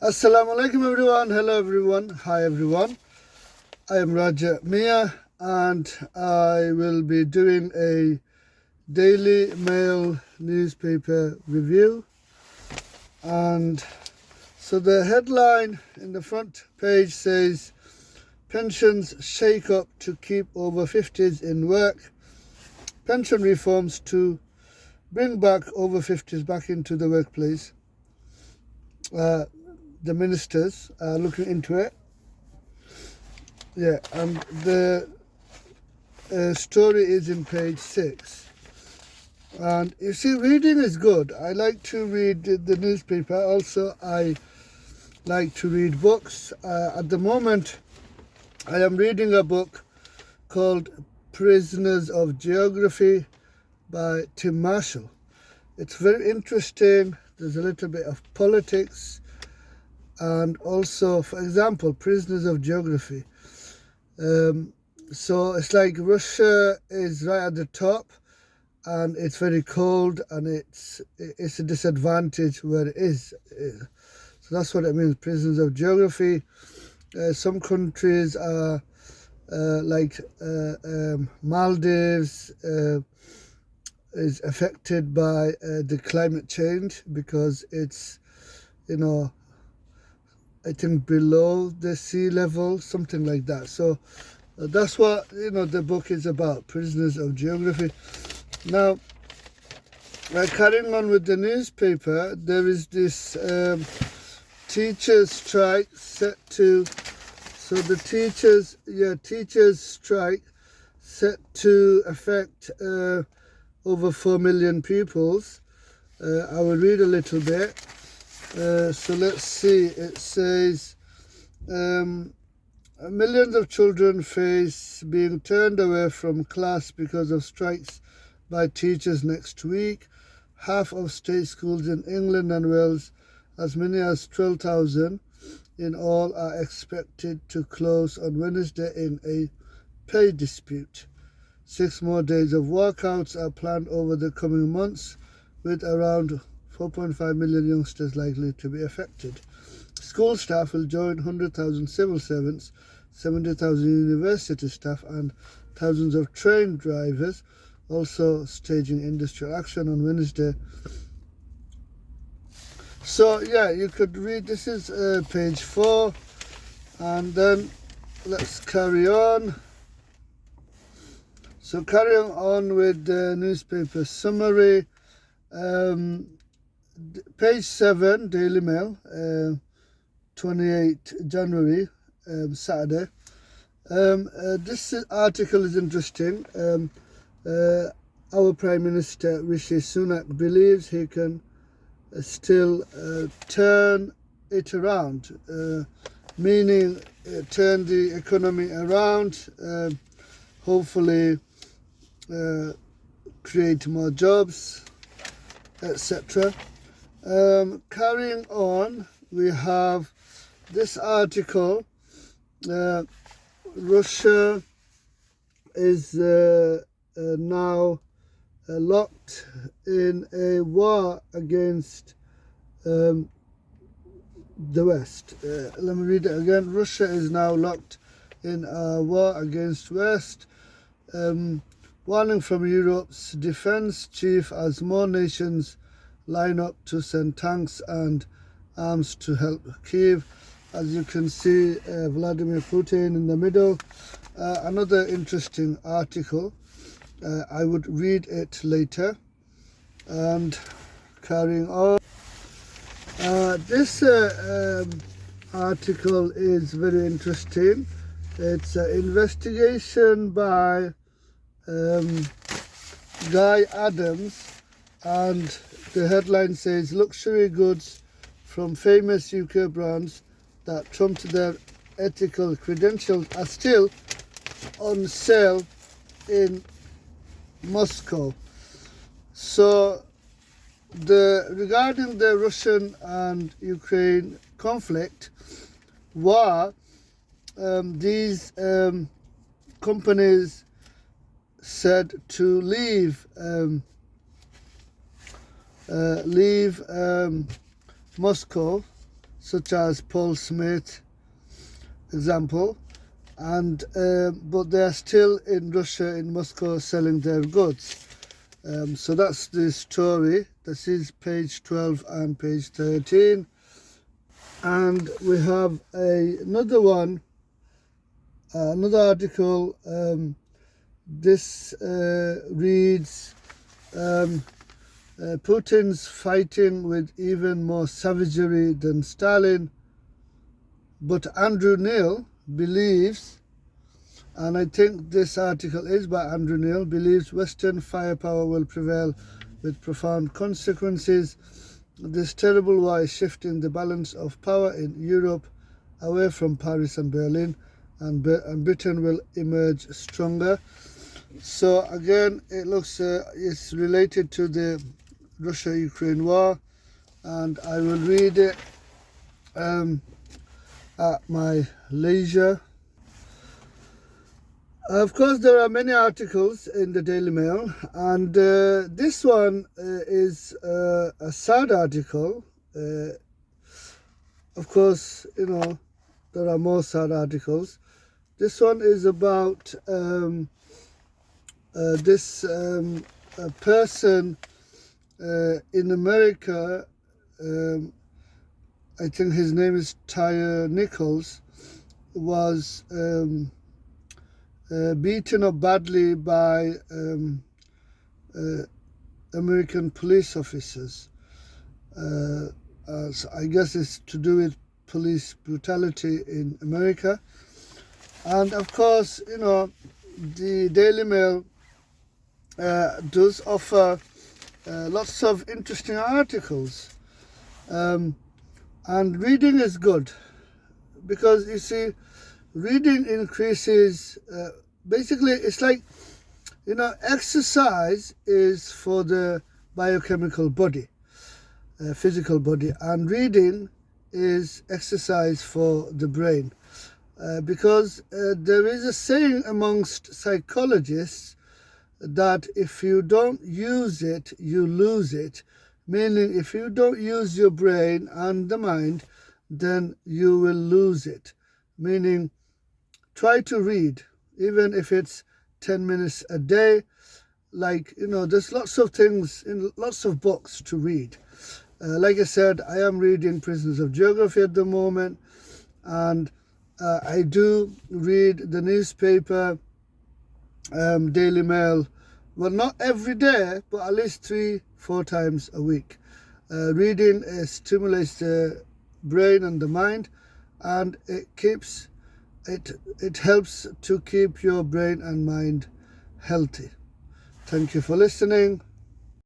Assalamu alaikum everyone. Hello everyone. Hi everyone. I am Raja Mia and I will be doing a Daily Mail newspaper review. And so the headline in the front page says, pensions shake up to keep over 50s in work. Pension reforms to bring back over 50s back into the workplace. The ministers are looking into it. Yeah, and the story is in page 6. And you see, reading is good. I like to read the newspaper. Also, I like to read books. At the moment, I am reading a book called Prisoners of Geography by Tim Marshall. It's very interesting. There's a little bit of politics. And also, for example, Prisoners of Geography. So it's like Russia is right at the top and it's very cold and it's a disadvantage where it is. So that's what it means, Prisoners of Geography. Some countries are like Maldives is affected by the climate change because it's, I think below the sea level, something like that. So that's what, the book is about, Prisoners of Geography. Now, carrying on with the newspaper, there is this teachers' strike set to, so the teachers' strike set to affect over 4 million pupils. I will read a little bit. So let's see, it says, millions of children face being turned away from class because of strikes by teachers next week. Half of state schools in England and Wales, as many as 12,000 in all, are expected to close on Wednesday in a pay dispute. 6 more days of walkouts are planned over the coming months, with around 4.5 million youngsters likely to be affected. School staff will join 100,000 civil servants, 70,000 university staff and thousands of train drivers also staging industrial action on Wednesday. So yeah, you could read, this is page 4, and then let's carry on. So carrying on with the newspaper summary, page 7, Daily Mail, 28 January, Saturday. This article is interesting. Our Prime Minister Rishi Sunak believes he can still turn it around, meaning turn the economy around, hopefully create more jobs, etc. Carrying on, we have this article. Russia is now locked in a war against the West. Let me read it again. Russia is now locked in a war against West. Warning from Europe's defense chief as more nations line up to send tanks and arms to help Kyiv. As you can see, Vladimir Putin in the middle. Another interesting article. I would read it later. And carrying on. This article is very interesting. It's an investigation by Guy Adams, and the headline says, luxury goods from famous UK brands that trumped their ethical credentials are still on sale in Moscow. So regarding the Russian and Ukraine conflict war, these companies said to leave Moscow such as Paul Smith example, and but they are still in Russia, in Moscow, selling their goods. So that's the story. This is page 12 and page 13. And we have another one, another article. This reads, Putin's fighting with even more savagery than Stalin, but Andrew Neil believes, and I think this article is by Andrew Neil, believes Western firepower will prevail with profound consequences. This terrible war is shifting the balance of power in Europe away from Paris and Berlin, and Britain will emerge stronger. So again, it looks it's related to the Russia-Ukraine war, and I will read it at my leisure. Of course, there are many articles in the Daily Mail, and this one is a sad article. Of course, you know, there are more sad articles. This one is about this person in America. I think his name is Tyre Nichols, was beaten up badly by American police officers. So I guess it's to do with police brutality in America. And of course, you know, the Daily Mail does offer lots of interesting articles. And reading is good, because you see, reading increases, basically it's like, you know, exercise is for the biochemical body, physical body, and reading is exercise for the brain. Because there is a saying amongst psychologists that if you don't use it, you lose it. Meaning, if you don't use your brain and the mind, then you will lose it. Meaning, try to read, even if it's 10 minutes a day. Like, you know, there's lots of things, lots of books to read. Like I said, I am reading Prisoners of Geography at the moment, and I do read the newspaper, Daily Mail. Well, not every day, but at least 3-4 times a week. Reading stimulates the brain and the mind, and it helps to keep your brain and mind healthy. Thank you for listening.